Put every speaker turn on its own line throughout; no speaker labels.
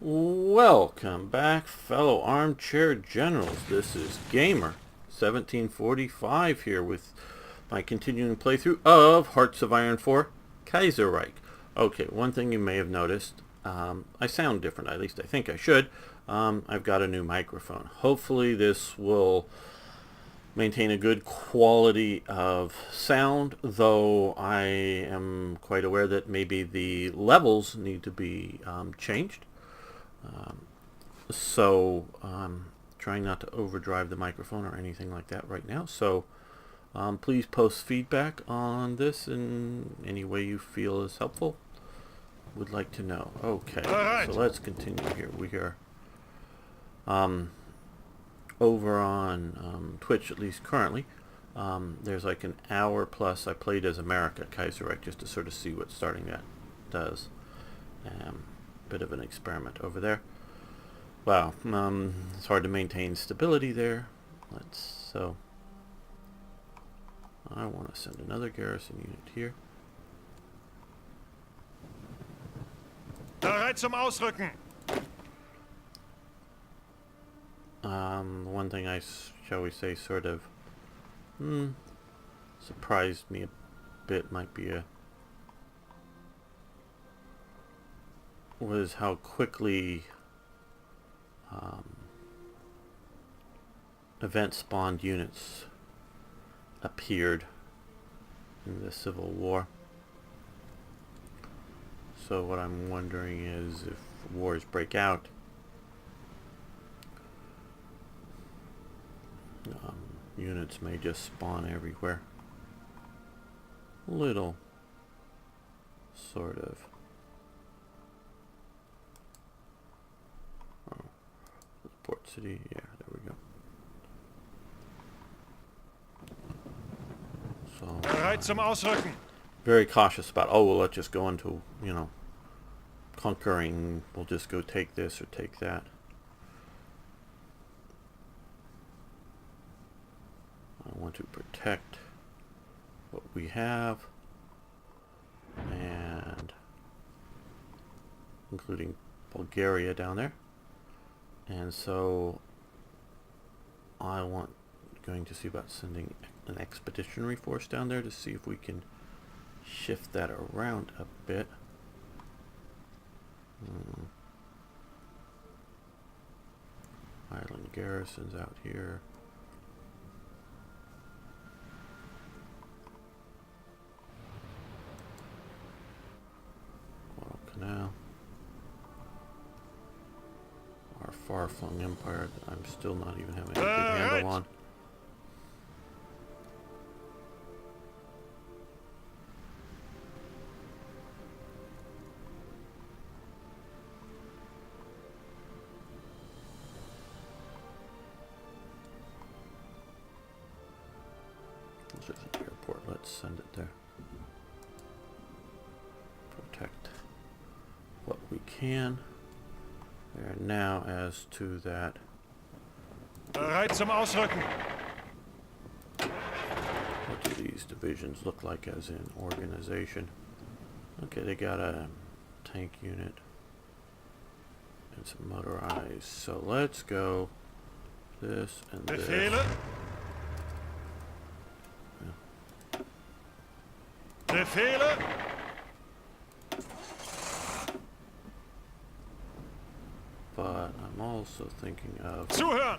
Welcome back, fellow armchair generals. This is Gamer 1745 here with my continuing playthrough of Hearts of Iron 4 Kaiserreich. Okay, one thing you may have noticed, I sound different, at least I think I should. I've got a new microphone. Hopefully this will maintain a good quality of sound, though I am quite aware that maybe the levels need to be changed. So I'm trying not to overdrive the microphone or anything like that right now. So please post feedback on this in any way you feel is helpful. Would like to know. Okay, so let's continue here. We are over on Twitch, at least currently. There's like an hour plus I played as America Kaiserreich just to sort of see what starting that does. Bit of an experiment over there. Wow, it's hard to maintain stability there. So I want to send another garrison unit here.
Bereit zum Ausrücken.
One thing shall we say, sort of surprised me a bit was how quickly event spawned units appeared in the Civil War. So what I'm wondering is, if wars break out, units may just spawn everywhere. Little sort of. Oh, the port city. Yeah, there we go. So
Bereit zum Ausrücken.
very cautious about, oh, well, let's just go into, conquering. We'll just go take this or take that. I want to protect what we have, and including Bulgaria down there. And so going to see about sending an expeditionary force down there to see if we can shift that around a bit. Island garrisons out here. Now, our far-flung empire that I'm still not even having a good handle on. This is an airport. Let's send it there. Protect what we can there. Now, as to that,
Bereit zum Ausrücken.
what do these divisions look like as in organization? Okay, they got a tank unit and some motorized. So let's go this and this.
Befehle. Befehle.
But I'm also thinking of,
Zuhören.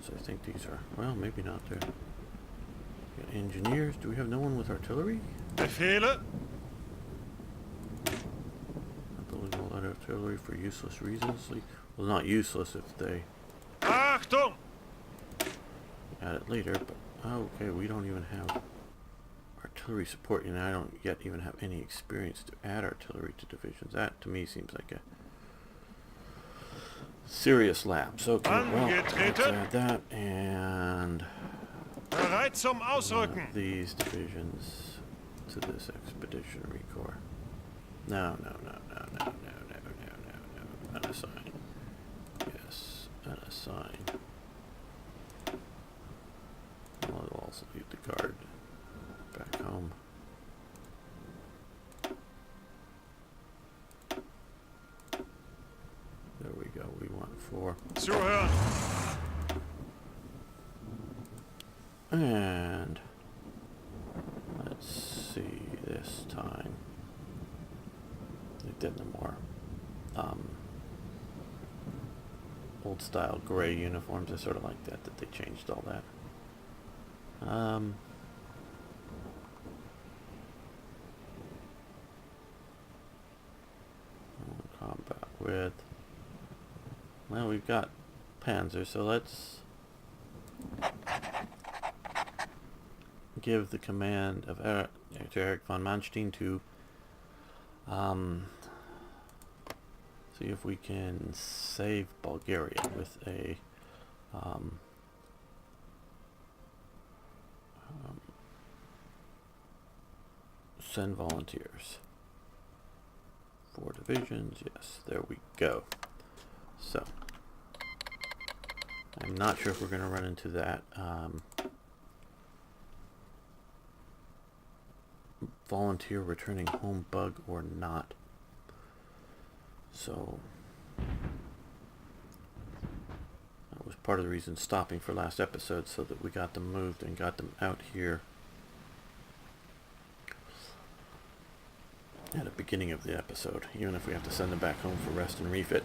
since I think these are, well, maybe not there. Got engineers. Do we have no one with artillery?
Befehle.
Not building all that artillery for useless reasons. Well, not useless if they
Achtung.
add it later, but okay, we don't even have artillery support, and I don't yet even have any experience to add artillery to divisions. That to me seems like a serious lapse. Okay, well, let's add that, and
Bereit zum Ausrücken.
these divisions to this expeditionary corps. No. Unassign. Yes, unassign. I'll also leave the guard back home. we go. We want 4.
Zuhören.
And let's see this time. They did no more old style gray uniforms. I sort of like that they changed all that. Combat with, well, we've got Panzer, so let's give the command of Erich von Manstein to see if we can save Bulgaria with a send volunteers. 4 divisions, yes, there we go. So I'm not sure if we're going to run into that volunteer returning home bug or not. So that was part of the reason stopping for last episode, so that we got them moved and got them out here at the beginning of the episode, even if we have to send them back home for rest and refit.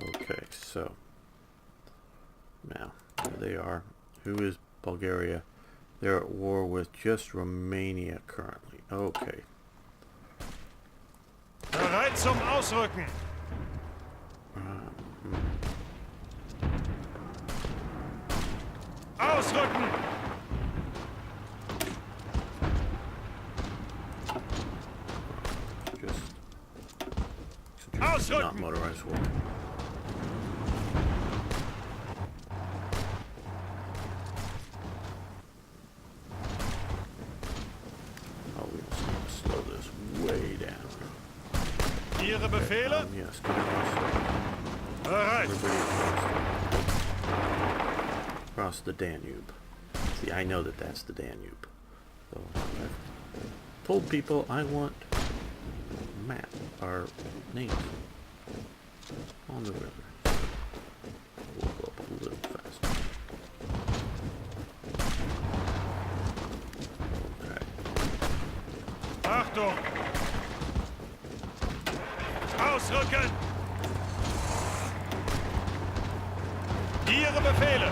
Okay, so now here they are. Who is Bulgaria? They're at war with just Romania currently. Okay.
Bereit zum Ausrücken. Ausrücken.
Just not motorized war. Oh, we just need to slow this way down.
Ihre Befehle?
Yes, come on.
Bereit.
Across the Danube. See, I know that that's the Danube. So I've told people I want map our names on the river. We'll go up a little faster. Okay.
Achtung. Ausrücken. Ihre Befehle.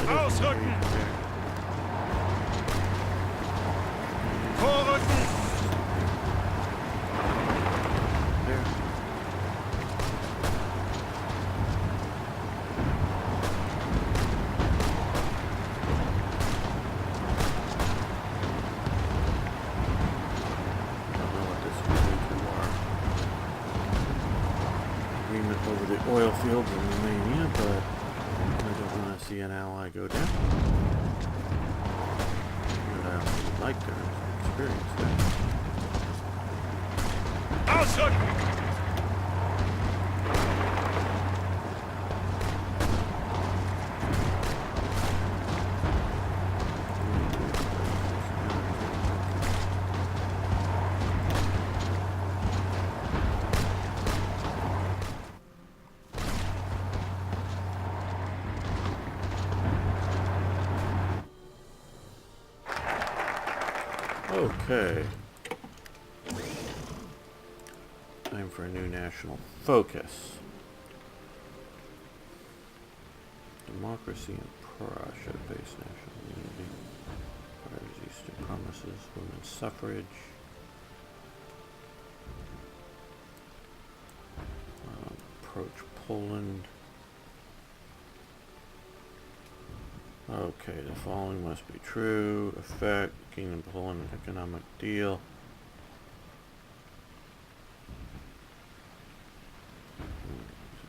Ausrücken. Vorrücken.
There. I don't know what this will do to our agreement over the oil fields in Romania, but I don't want to see an ally go down. But I would like to experience that.
Ausrücken.
Okay. Time for a new national focus. Democracy in Prussia, base national unity. Priorities, Eastern promises, women's suffrage. Approach Poland. Okay, the following must be true. Effect, Kingdom of Poland economic deal.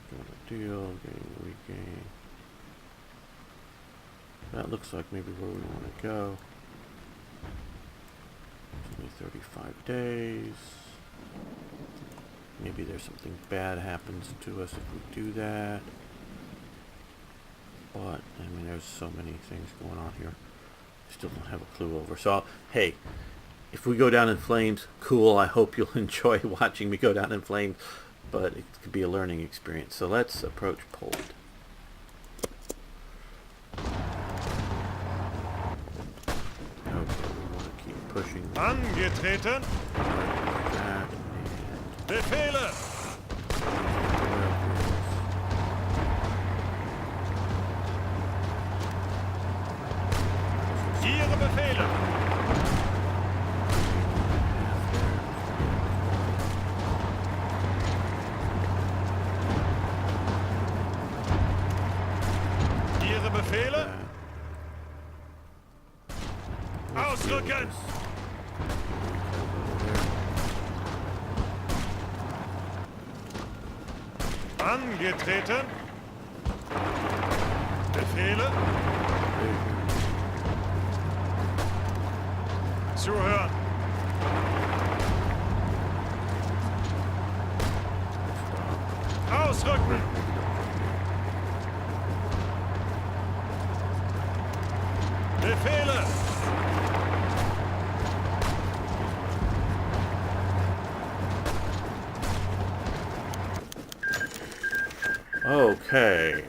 Economic deal, gain, regain. That looks like maybe where we want to go. It's only 35 days. Maybe there's something bad happens to us if we do that. But, I mean, there's so many things going on here. Still don't have a clue over. So, hey, if we go down in flames, cool. I hope you'll enjoy watching me go down in flames, but it could be a learning experience. So let's approach Poland. Okay, we want to keep pushing.
Angetreten.
That,
Befehle. Ihre Befehle. Ihre Befehle. Ausrücken. Angetreten. Befehle. Zuhören. Ausrücken. Befehle.
Okay.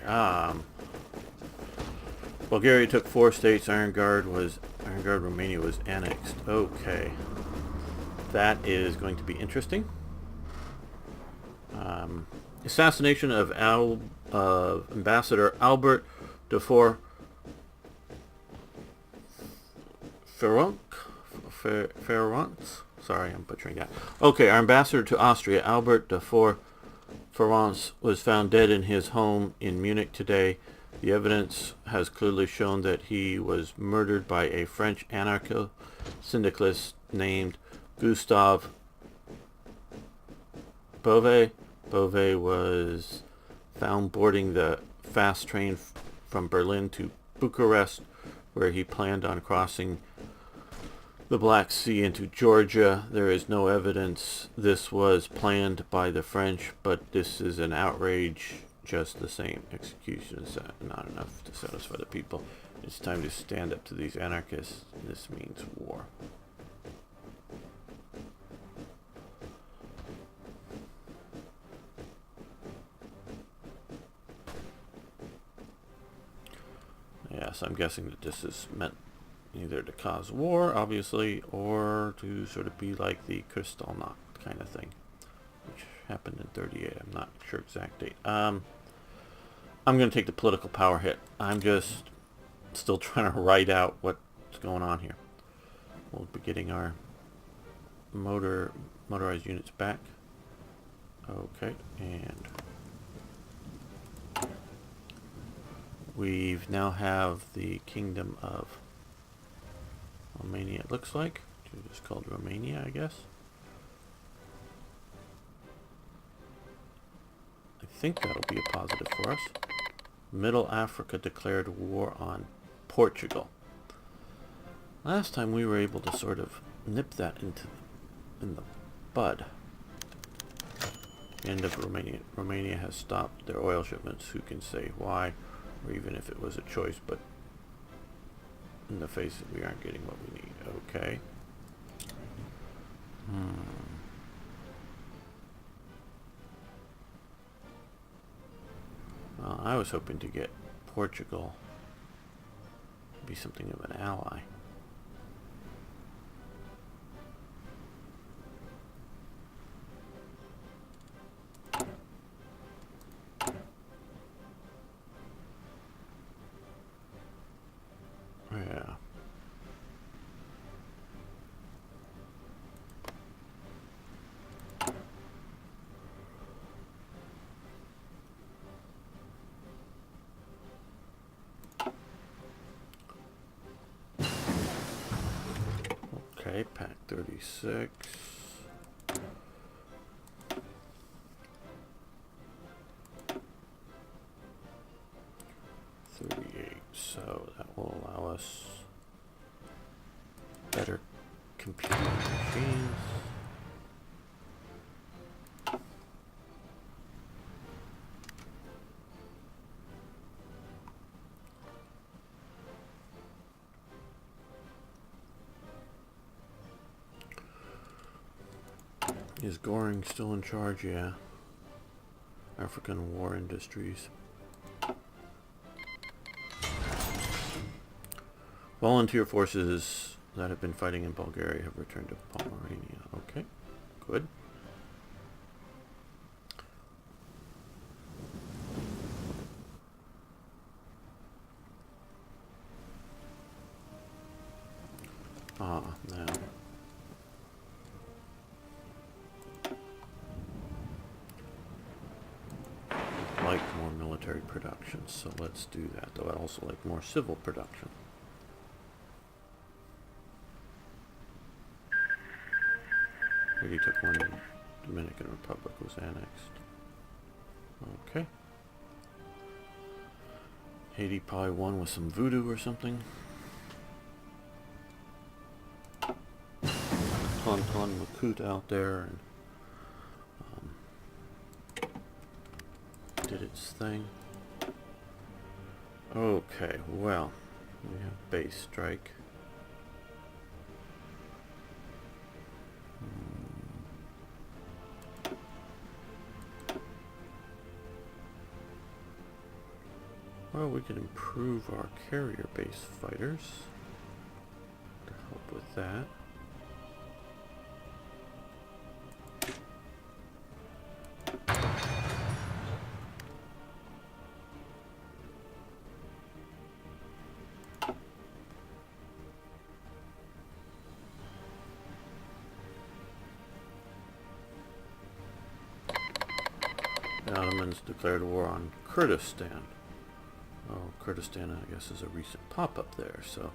Bulgaria took 4 states. Iron Guard Romania was annexed. Okay. That is going to be interesting. Assassination of Ambassador Albert de Ferrance. Sorry, I'm butchering that. Okay, our ambassador to Austria, Albert de Ferrance, was found dead in his home in Munich today. The evidence has clearly shown that he was murdered by a French anarcho-syndicalist named Gustave Beauvais. Beauvais was found boarding the fast train from Berlin to Bucharest, where he planned on crossing the Black Sea into Georgia. There is no evidence this was planned by the French, but this is an outrage just the same. Execution is not enough to satisfy the people. It's time to stand up to these anarchists. This means war. Yes, I'm guessing that this is meant either to cause war, obviously, or to sort of be like the Kristallnacht kind of thing, which happened in 38. I'm not sure exact date. I'm going to take the political power hit. I'm just still trying to write out what's going on here. We'll be getting our motorized units back. Okay, and we've now have the Kingdom of Romania, it looks like. It's called Romania, I guess. I think that'll be a positive for us. Middle Africa declared war on Portugal. Last time we were able to sort of nip that in the bud. End of Romania. Romania has stopped their oil shipments. Who can say why, or even if it was a choice, but in the face that we aren't getting what we need. Okay. Well, I was hoping to get Portugal to be something of an ally. Yeah. Okay, pack 36. So that will allow us better computing machines. Is Goring still in charge? Yeah. African War Industries. Volunteer forces that have been fighting in Bulgaria have returned to Pomerania. Okay, good. Now. Like more military production, so let's do that. Though I also like more civil production. Haiti took one, Dominican Republic was annexed. Okay. Haiti probably won with some voodoo or something. Tonton Makut out there and did its thing. Okay, well, we have base strike. Well, we can improve our carrier base fighters to help with that. The Ottomans declared war on Kurdistan. Oh, Kurdistan, I guess, is a recent pop-up there, so...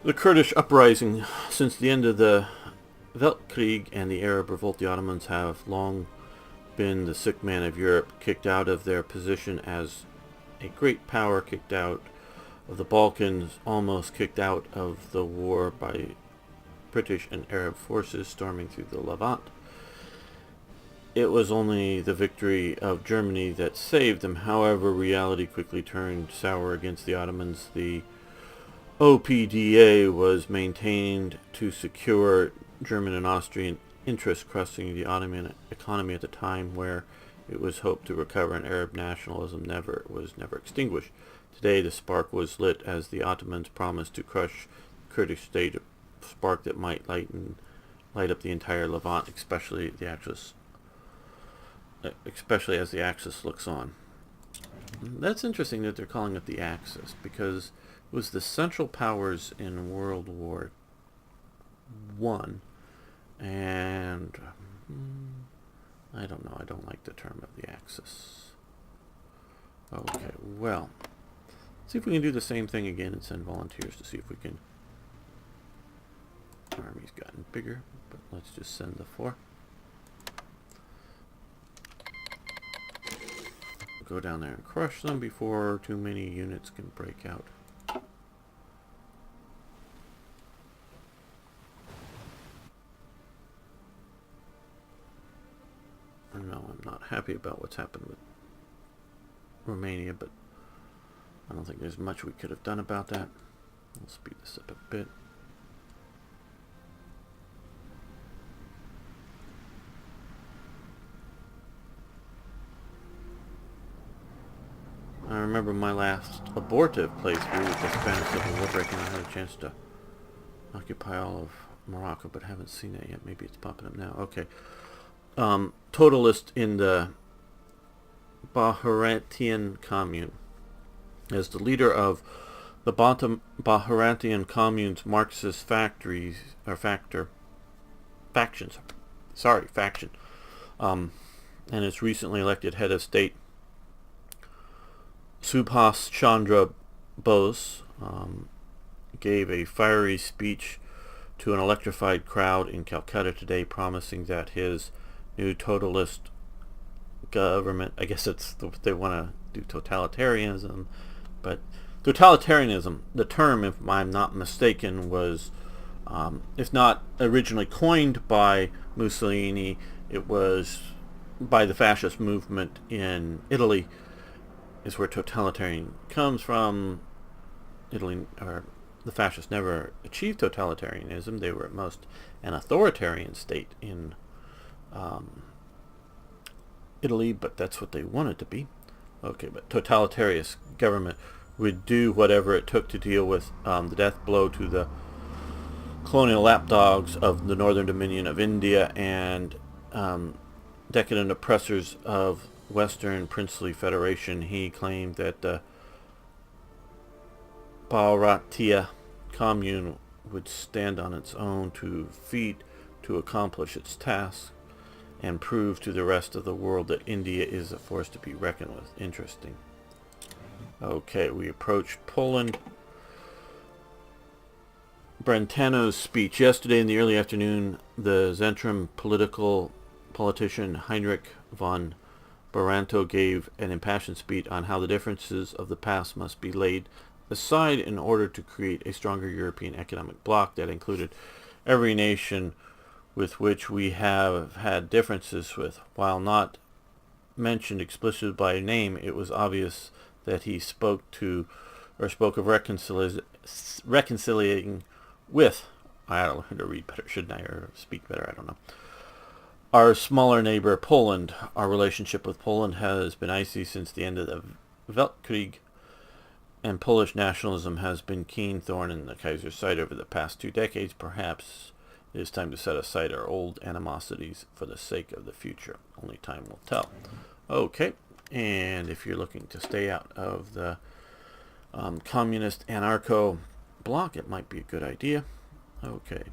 The Kurdish uprising. Since the end of the Blitzkrieg and the Arab revolt, the Ottomans have long been the sick man of Europe, kicked out of their position as a great power, kicked out of the Balkans, almost kicked out of the war by British and Arab forces storming through the Levant. It was only the victory of Germany that saved them. However, reality quickly turned sour against the Ottomans. The OPDA was maintained to secure German and Austrian interests, crushing the Ottoman economy at the time where it was hoped to recover, and Arab nationalism was never extinguished. Today the spark was lit as the Ottomans promised to crush the Kurdish state, a spark that might light up the entire Levant, especially as the Axis looks on. That's interesting that they're calling it the Axis, because it was the Central Powers in World War I, and I don't know, I don't like the term of the Axis. Okay, well, let's see if we can do the same thing again and send volunteers to see if we can... Army's gotten bigger, but let's just send the 4. Go down there and crush them before too many units can break out. No, I'm not happy about what's happened with Romania, but I don't think there's much we could have done about that. I'll speed this up a bit. I remember my last abortive playthrough with the Spanish Civil War breaking. I had a chance to occupy all of Morocco, but haven't seen it yet. Maybe it's popping up now. Okay. Totalist in the Bahratian commune. As the leader of the Bahratian commune's Marxist faction, and its recently elected head of state, Subhas Chandra Bose, gave a fiery speech to an electrified crowd in Calcutta today, promising that his new totalist government, I guess they want to do totalitarianism, but totalitarianism, the term, if I'm not mistaken, was, if not originally coined by Mussolini, it was by the fascist movement in Italy, is where totalitarian comes from. Italy, or the fascists never achieved totalitarianism. They were at most an authoritarian state in Italy, but that's what they wanted to be. Okay, but totalitarian government would do whatever it took to deal with the death blow to the colonial lapdogs of the northern dominion of India and decadent oppressors of Western princely federation. He claimed that the Bharatiya commune would stand on its own 2 feet to accomplish its task and prove to the rest of the world that India is a force to be reckoned with. Interesting. Okay, we approach Poland. Brentano's speech yesterday in the early afternoon, the Zentrum politician Heinrich von Baranto gave an impassioned speech on how the differences of the past must be laid aside in order to create a stronger European economic bloc that included every nation with which we have had differences with. While not mentioned explicitly by name, it was obvious that he spoke of reconciliating with, I don't know how to read better, shouldn't I, or speak better, I don't know, our smaller neighbor Poland. Our relationship with Poland has been icy since the end of the Blitzkrieg, and Polish nationalism has been keen thorn in the Kaiser's side over the past 2 decades. Perhaps it is time to set aside our old animosities for the sake of the future. Only time will tell. Okay, and if you're looking to stay out of the communist anarcho bloc, it might be a good idea. Okay,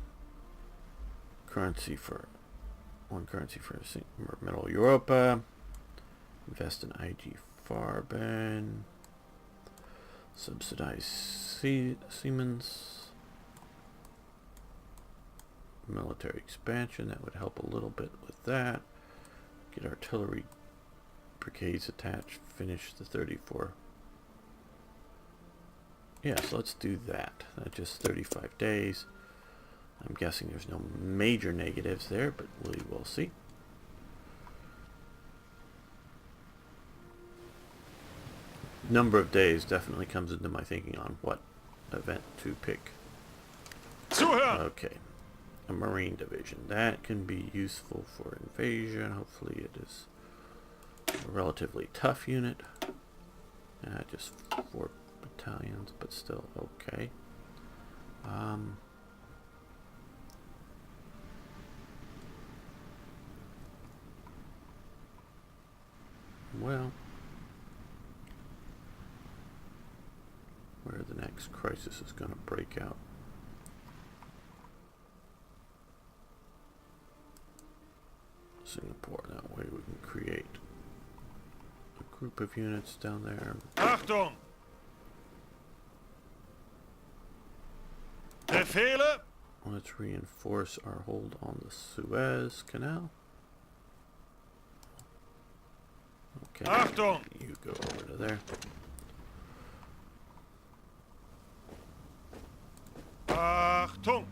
one currency for Middle Europa. Invest in IG Farben. Subsidize Siemens. Military expansion, that would help a little bit with that. Get artillery brigades attached. Finish the 34. Yes, let's do that. That's just 35 days. I'm guessing there's no major negatives there, but we will see. Number of days definitely comes into my thinking on what event to pick.
Zuhören!
Okay, a Marine division. That can be useful for invasion. Hopefully it is a relatively tough unit. Just 4 battalions, but still okay. Well, where the next crisis is going to break out. Singapore. That way we can create a group of units down there.
Achtung! Befehle!
Let's reinforce our hold on the Suez Canal. Okay,
Achtung!
you go over to there.
Achtung!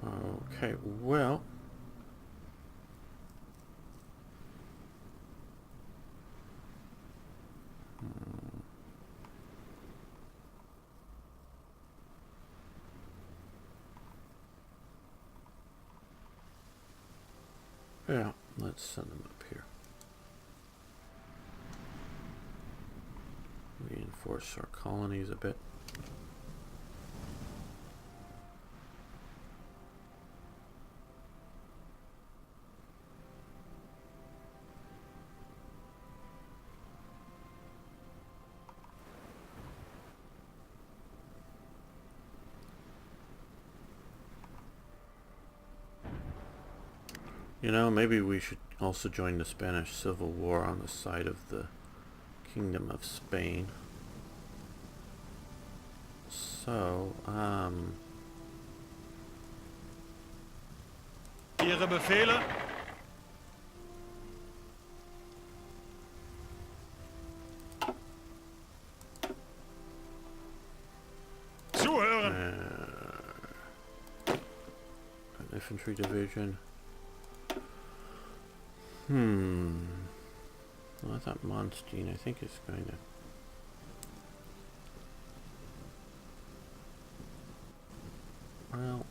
Okay, well, yeah, let's send them up here. Reinforce our colonies a bit. You know, maybe we should also join the Spanish Civil War on the side of the Kingdom of Spain. So,
Ihre Befehle? Zuhören!
An infantry division. Well, I thought Monstein, I think, is going to... Well,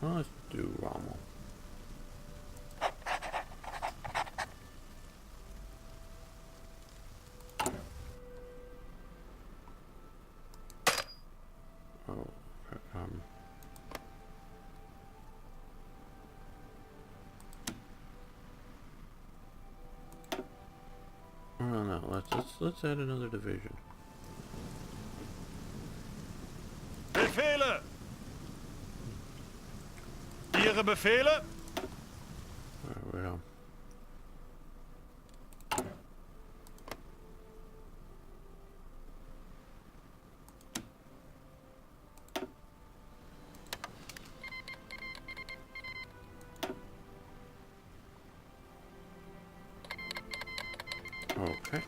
let's do Rommel. Oh, oh no, let's add another division.
Befehle! Ihre Befehle?
There we go. Okay.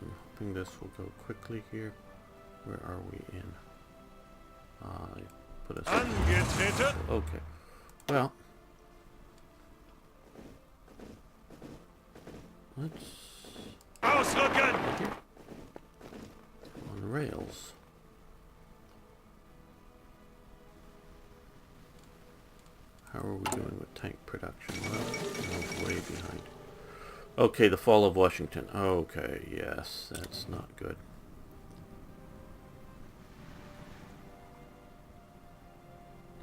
I'm hoping this will go quickly here. Where are we in? Put us.
Angetreten!
Okay. Well, let's
Ausrücken!
here on rails. How are we doing with tank production? Well, I was way behind. Okay, the fall of Washington. Okay, yes, that's not good.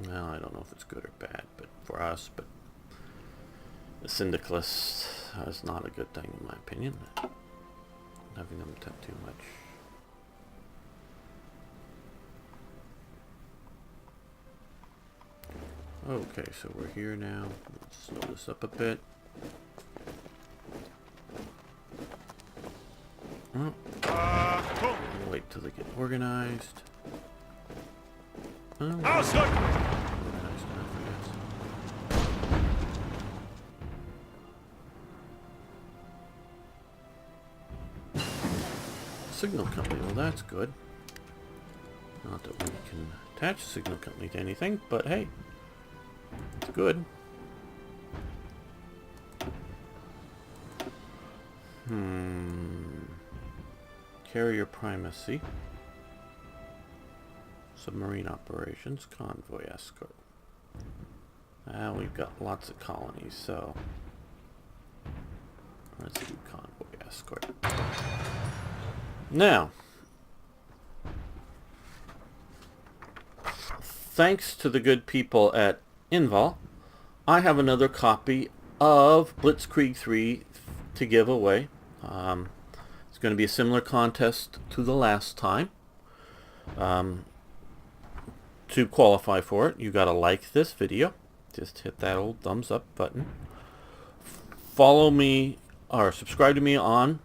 Well, I don't know if it's good or bad, but for us, but the syndicalists is not a good thing in my opinion. Having them attempt too much. Okay, so we're here now. Let's slow this up a bit. Oh,
Achtung!
wait till they get organized. Oh,
Ausrücken!
organized enough, I guess. Signal company, well that's good. Not that we can attach a signal company to anything, but hey, it's good. Carrier primacy. Submarine operations, convoy escort. We've got lots of colonies, so let's do convoy escort. Now, thanks to the good people at Nival, I have another copy of Blitzkrieg 3 to give away. It's going to be a similar contest to the last time. To qualify for it, you got to like this video. Just hit that old thumbs up button. Follow me or subscribe to me on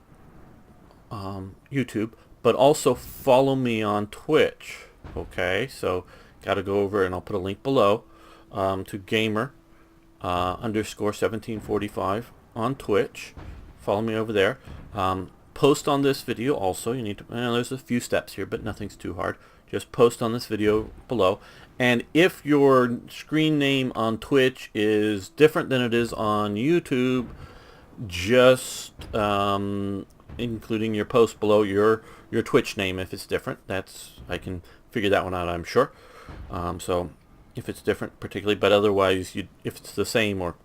YouTube, but also follow me on Twitch. Okay, so got to go over and I'll put a link below to gamer underscore 1745 on Twitch. Follow me over there. Post on this video also. You need to. There's a few steps here, but nothing's too hard. Just post on this video below. And if your screen name on Twitch is different than it is on YouTube, just including your post below your Twitch name if it's different. I can figure that one out, I'm sure. So if it's different particularly, but otherwise if it's the same or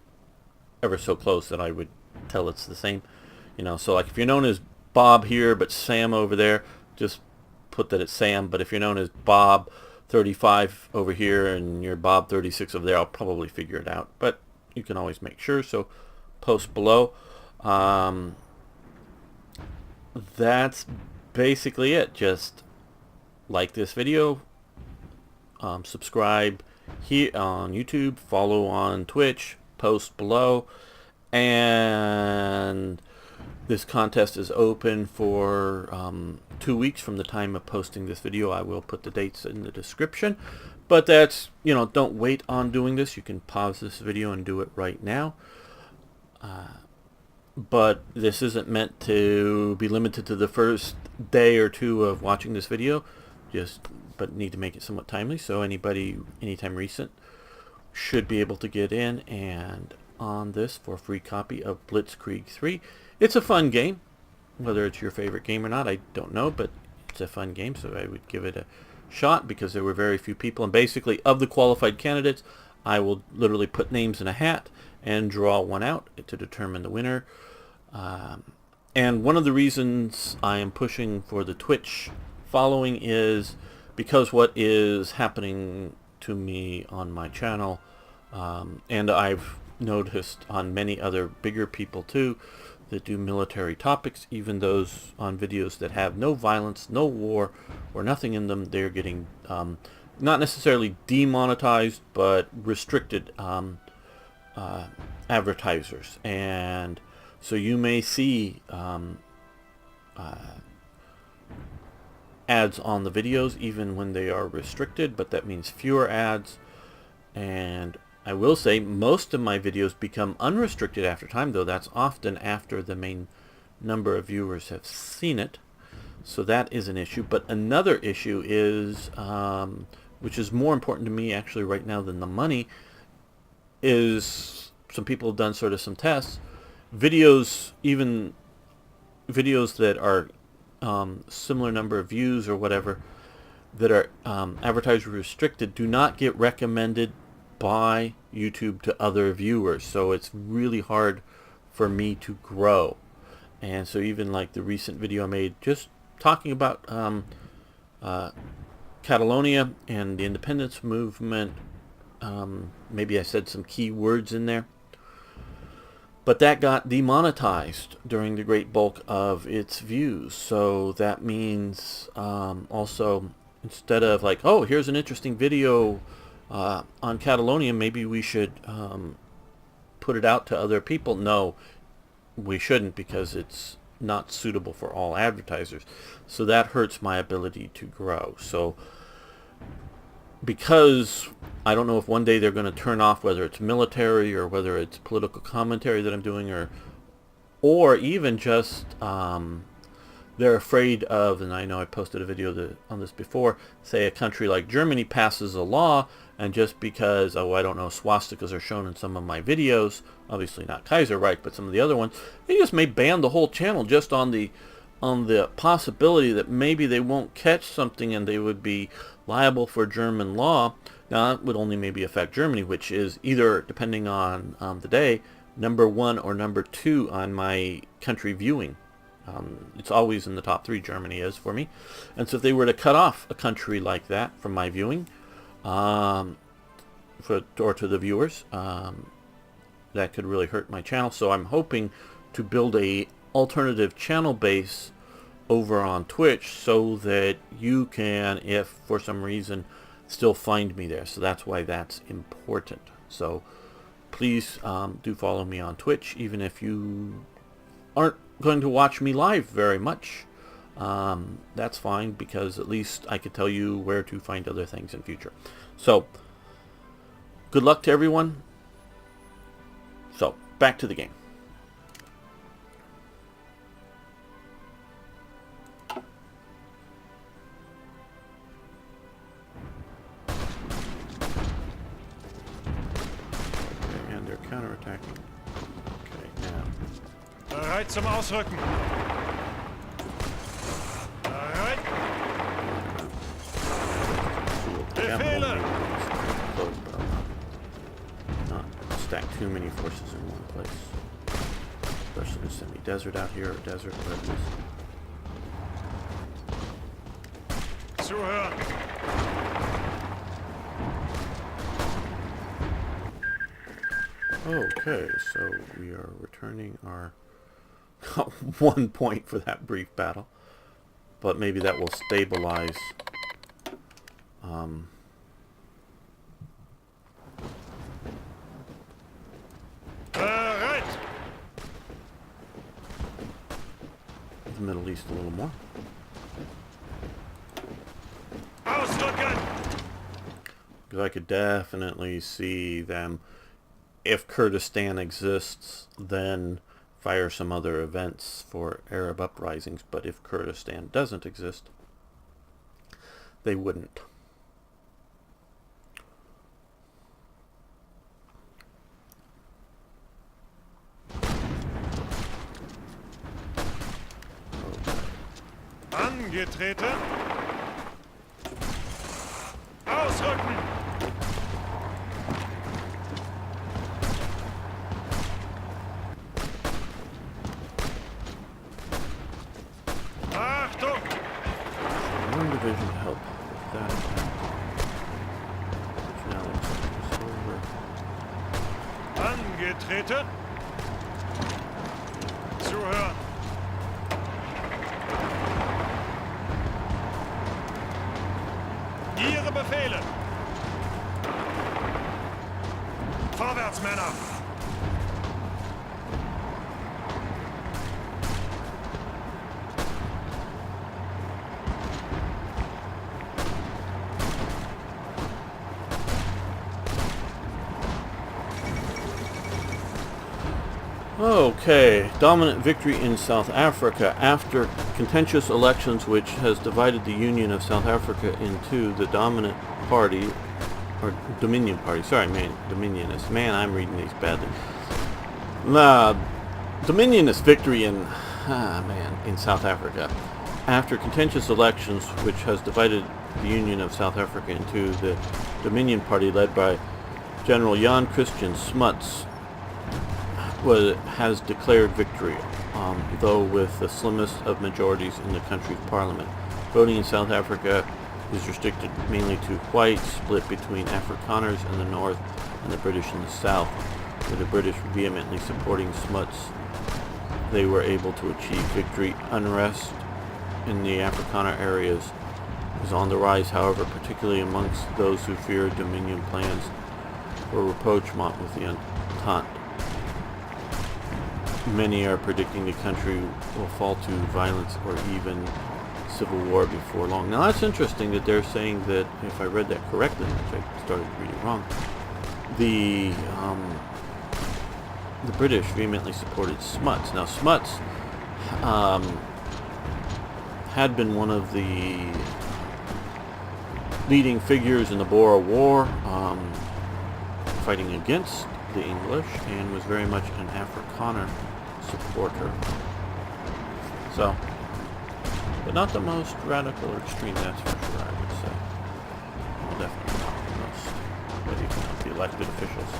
ever so close, then I would tell it's the same. So like if you're known as Bob here but Sam over there, just put that it's Sam. But if you're known as Bob 35 over here and you're Bob 36 over there, I'll probably figure it out, but you can always make sure. So post below. That's basically it. Just like this video, subscribe here on YouTube, follow on Twitch, post below, and this contest is open for 2 weeks from the time of posting this video. I will put the dates in the description, but that's, don't wait on doing this. You can pause this video and do it right now. But this isn't meant to be limited to the first day or two of watching this video, but need to make it somewhat timely. So anybody, anytime recent, should be able to get in and on this for a free copy of Blitzkrieg 3. It's a fun game. Whether it's your favorite game or not, I don't know, but it's a fun game, so I would give it a shot because there were very few people. And basically, of the qualified candidates, I will literally put names in a hat and draw one out to determine the winner. And one of the reasons I am pushing for the Twitch following is because what is happening to me on my channel, and I've noticed on many other bigger people too that do military topics, even those on videos that have no violence, no war, or nothing in them, they're getting not necessarily demonetized, but restricted advertisers. And so you may see ads on the videos even when they are restricted, but that means fewer ads. And I will say most of my videos become unrestricted after time, though that's often after the main number of viewers have seen it. So that is an issue. But another issue is, which is more important to me actually right now than the money, is some people have done sort of some tests. Videos, even videos that are similar number of views or whatever, that are advertiser restricted, do not get recommended by YouTube to other viewers. So it's really hard for me to grow. And so even like the recent video I made just talking about Catalonia and the independence movement, maybe I said some key words in there, but that got demonetized during the great bulk of its views. So that means also, instead of like, oh, here's an interesting video on Catalonia, maybe we should put it out to other people. No, we shouldn't, because it's not suitable for all advertisers. So that hurts my ability to grow. So because I don't know if one day they're going to turn off whether it's military or whether it's political commentary that I'm doing, or even just they're afraid of, and I know I posted a video on this before, say a country like Germany passes a law, and just because, oh, I don't know, swastikas are shown in some of my videos, obviously not Kaiserreich, but some of the other ones, they just may ban the whole channel just on the possibility that maybe they won't catch something and they would be liable for German law. Now, that would only maybe affect Germany, which is either, depending on the day, number 1 or number 2 on my country viewing. It's always in the top 3, Germany is for me. And so if they were to cut off a country like that from my viewing, or to the viewers, that could really hurt my channel. So I'm hoping to build a alternative channel base over on Twitch so that you can, if for some reason, still find me there. So that's why that's important. So please do follow me on Twitch, even if you aren't going to watch me live very much. That's fine, because at least I could tell you where to find other things in future. So good luck to everyone. So back to the game. And they're counterattacking. Okay, now.
Bereit zum Ausrücken. Bereit. Befehle.
Not stack too many forces in one place. Especially in semi-desert out here, or desert, whatever it is.
Zuhören.
Okay, so we are returning our 1 point for that brief battle, but maybe that will stabilize.
Bereit.
The Middle East a little more.
Ausrücken.
Because I could definitely see them, if Kurdistan exists, then fire some other events for Arab uprisings. But if Kurdistan doesn't exist, they wouldn't.
Angetreten. Ausrücken. Achtung!
One division to help with that attack. Which now looks like it's over.
Angetreten. Zuhören. Ihre Befehle. Vorwärts, Männer.
Okay, dominant victory in South Africa after contentious elections which has divided the Union of South Africa into the dominant party, or Dominion party, sorry man, Dominionist, man I'm reading these badly. Dominionist victory in South Africa after contentious elections which has divided the Union of South Africa into the Dominion party led by General Jan Christian Smuts has declared victory, though with the slimmest of majorities in the country's parliament. Voting in South Africa is restricted mainly to whites, split between Afrikaners in the north and the British in the south. With the British vehemently supporting Smuts, they were able to achieve victory. Unrest in the Afrikaner areas was on the rise, however, particularly amongst those who feared Dominion plans for rapprochement with the Entente. Many are predicting the country will fall to violence or even civil war before long. Now that's interesting that they're saying that, if I read that correctly, which I started reading wrong, the British vehemently supported Smuts. Now Smuts had been one of the leading figures in the Boer War, fighting against the English, and was very much an Afrikaner supporter. So, but not the most radical or extreme, that's for sure, I would say. Well, definitely not the most, but even not the elected officials.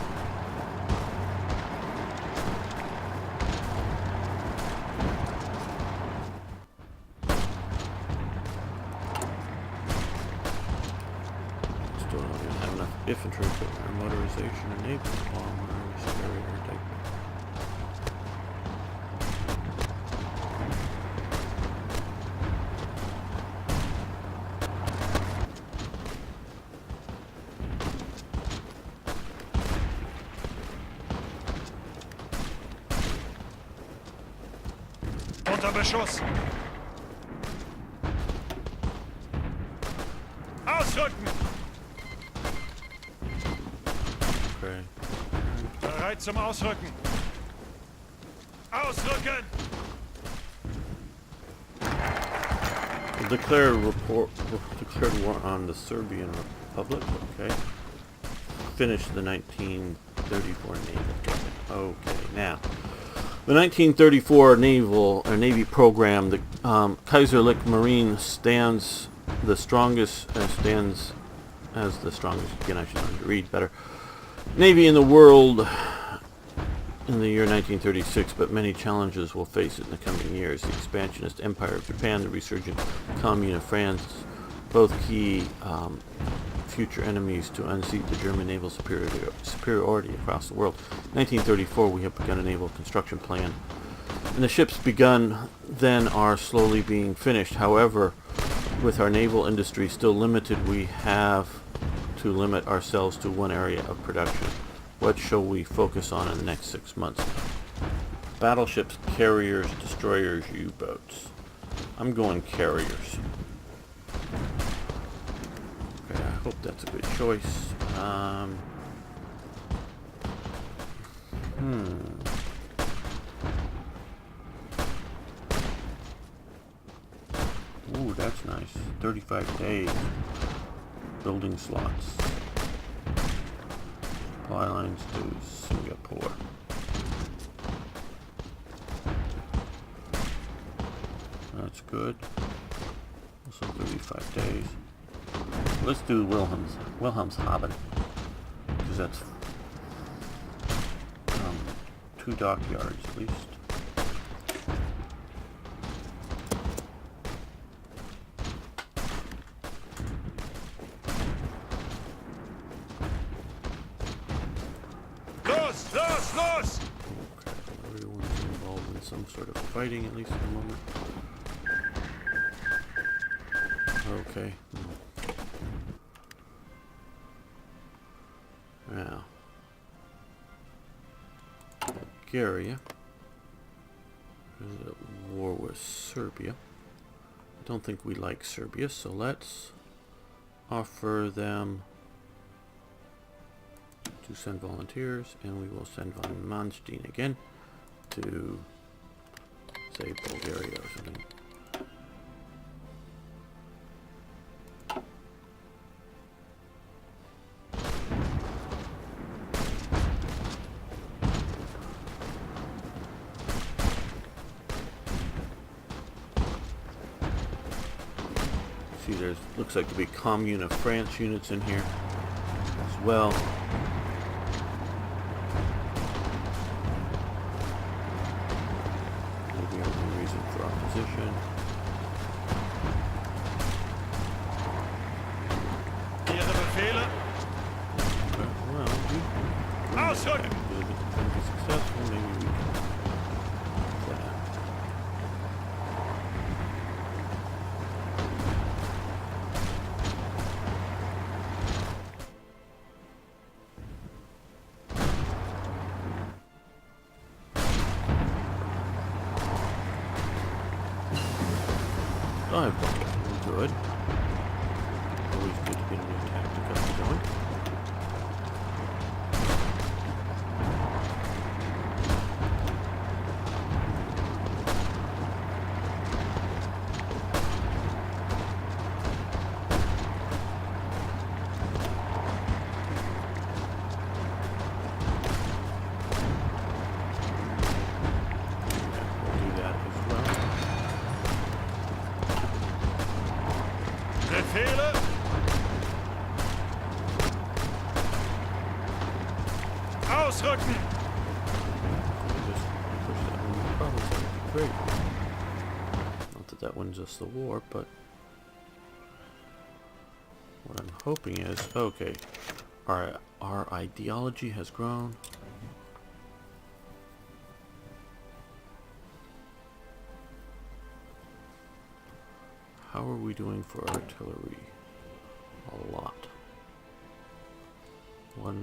Still don't even have enough infantry for our motorization and naval bombers, carrier type.
Unter Beschuss. Ausrücken.
Okay.
Bereit zum Ausrücken. Ausrücken.
Declared war on the Serbian Republic. Okay. Finished the 1934 naval campaign. Okay, now the 1934 Navy program. The Kaiserreich Marine stands as the strongest. Again, I should learn to read better. Navy in the world in the year 1936, but many challenges will face it in the coming years. The expansionist empire of Japan, the resurgent commune of France, both key future enemies to unseat the German naval superiority across the world. In 1934, we have begun a naval construction plan, and the ships begun then are slowly being finished. However, with our naval industry still limited, we have to limit ourselves to one area of production. What shall we focus on in the next 6 months? Battleships, carriers, destroyers, U-boats. I'm going carriers. Okay, I hope that's a good choice. Ooh, that's nice. 35 days. Building slots. Supply lines to Singapore. That's good. 5 days. Let's do Wilhelmshaven, because that's 2 dockyards at least.
Los, los, los!
Okay, everyone's involved in some sort of fighting at least at the moment. Okay. Now, Bulgaria is at war with Serbia. I don't think we like Serbia, so let's offer them to send volunteers, and we will send von Manstein again to, say, Bulgaria or something. See, there's looks like to be Commune of France units in here as well. Maybe a reason for opposition.
Ihre Befehle?
Well,
Ausrücken!
Can be successful. Maybe we can. Good. Always good to get a new tactic up and going. We'll do that as well.
Befehle? Ausrücken!
Just push that one in the province, that would be great. Not that that wins us the war, but what I'm hoping is, okay, our ideology has grown. How are we doing for artillery? A lot. What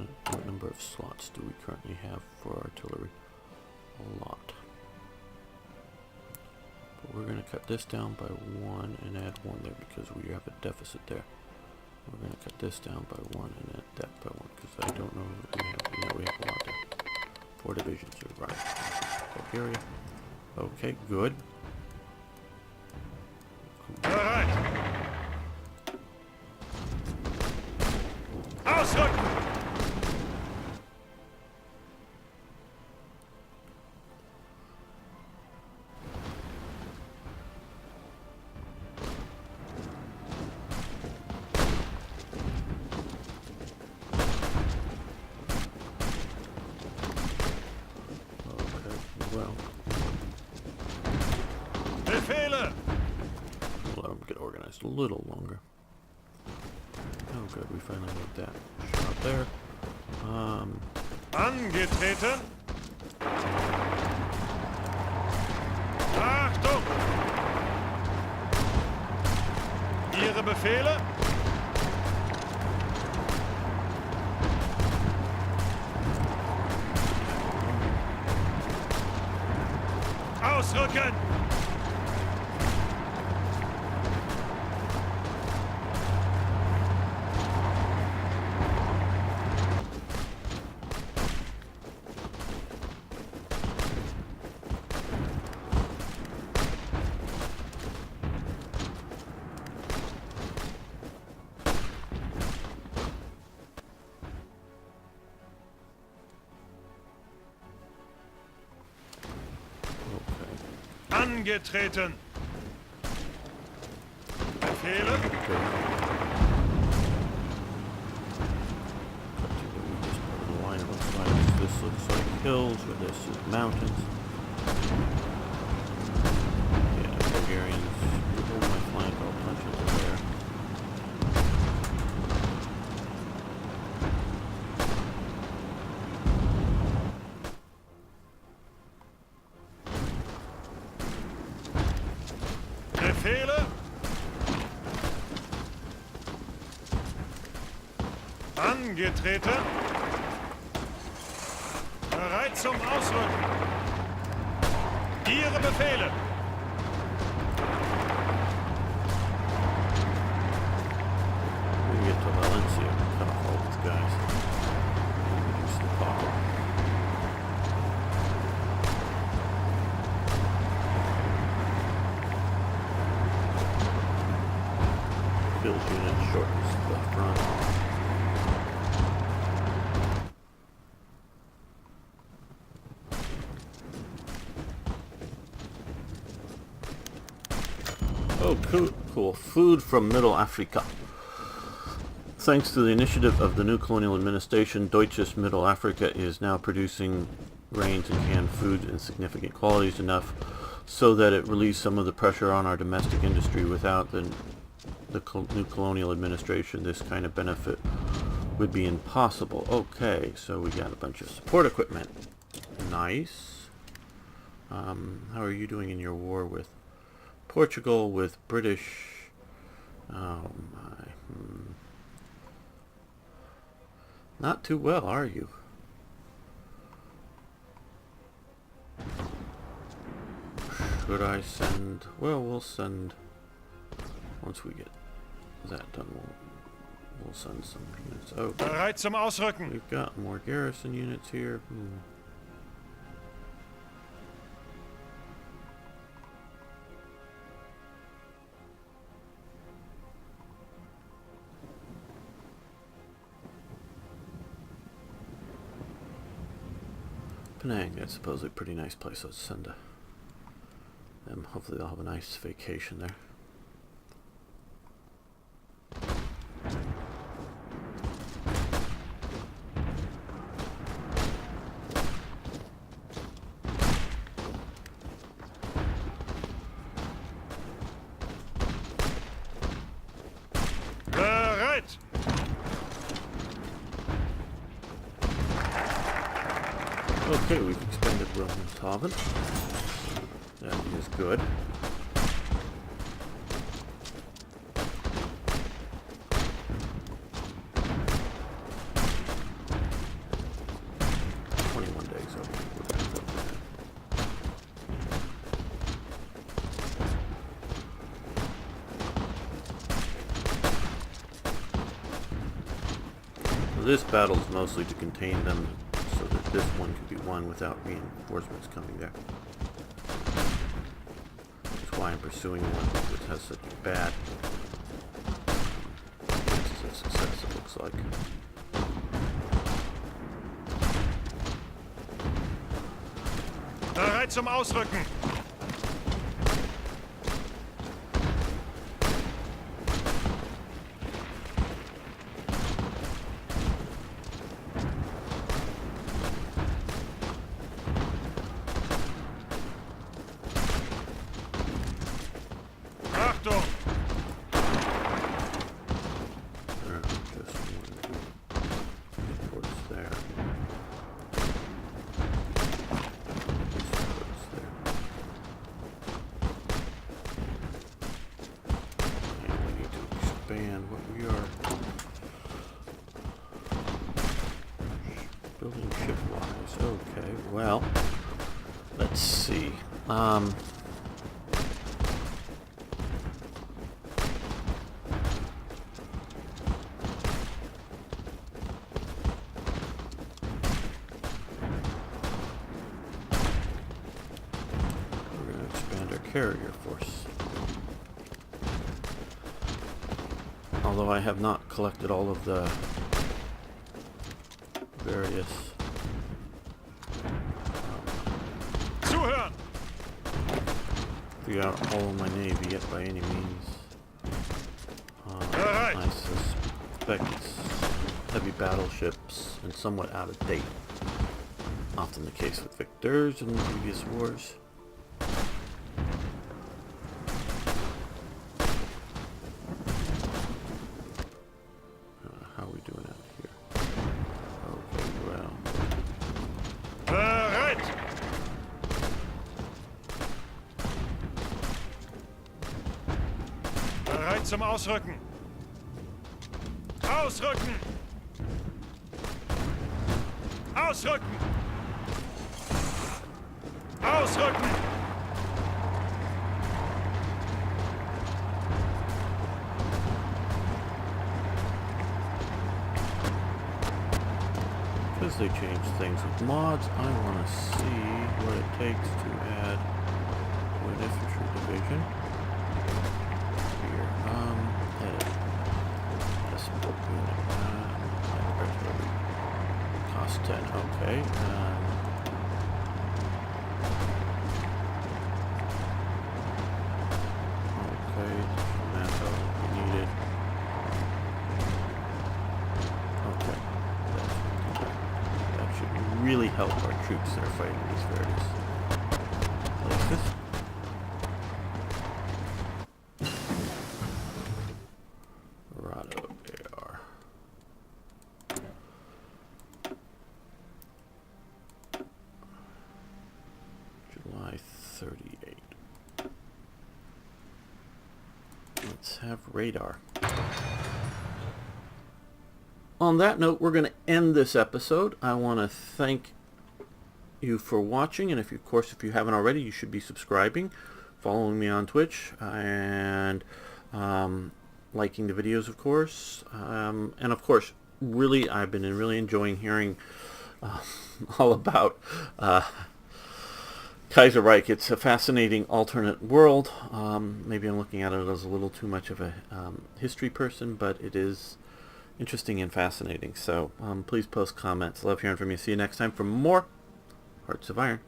number of slots do we currently have for artillery? A lot. But we're going to cut this down by 1 and add 1 there because we have a deficit there. We're going to cut this down by 1 and add that by 1 because I don't know that we have a lot there. 4 divisions are right. Bulgaria. Okay, good.
Bereit! Ausrücken!
Okay, well.
Befehle!
Let them get organized a little longer. Oh good, we finally got that shot there.
Angetreten! Achtung! Ihre Befehle? Ausrücken! Angetreten! Befehle?
Okay. We just put a line. It looks like this looks like hills, or this is mountains. Yeah, Bulgarians. Hold my flank. I'll punch into there.
Befehle? Angetreten. Bereit zum Ausrücken. Ihre Befehle.
We get to Valencia and cut off all these guys. Reduce the power. Build unit shortens the front. Oh, cool. Food from Middle Africa. Thanks to the initiative of the new colonial administration, Deutsches Middle Africa is now producing grains and canned food in significant quantities enough so that it relieves some of the pressure on our domestic industry. Without the new colonial administration, this kind of benefit would be impossible. Okay, so we got a bunch of support equipment. Nice. How are you doing in your war with Portugal, with British? Oh my. Not too well, are you? Should I send? Well, we'll send. Once we get that done, we'll send some units. Oh,
Bereit zum Ausrücken.
we've got more garrison units here. Penang, that's supposedly a pretty nice place. Let's send them. Hopefully they'll have a nice vacation there.
Bereit.
Okay, we've expanded Wilhelmshaven. That is good. This battle is mostly to contain them so that this one can be won without reinforcements coming there. That's why I'm pursuing one that has such bad chances of success, it looks like.
Bereit zum Ausrücken. Achtung!
Building ship-wise. Okay, well, let's see. We're going to expand our carrier force. Although I have not collected all of the various
Zuhören!
figure out all of my navy yet by any means. I suspect it's heavy battleships and somewhat out of date. Often the case with victors in previous wars. How are we doing out here? Okay, well.
Bereit! Bereit zum Ausrücken! Ausrücken! Ausrücken! Ausrücken!
Because they changed things with mods, I want to see what it takes to add an infantry division. Here, edit. Decimal unit. Artillery. Cost 10, okay. Okay, that's all we needed. Okay. That should really help our troops that are fighting these various places. Rado, AR. July 38. Let's have radar. On that note, we're going to end this episode. I want to thank you for watching, and if you haven't already, you should be subscribing, following me on Twitch, and liking the videos, of course. And of course, really, I've been really enjoying hearing all about Kaiserreich. It's a fascinating alternate world. Maybe I'm looking at it as a little too much of a history person, but it is interesting and fascinating. So please post comments. Love hearing from you. See you next time for more Hearts of Iron.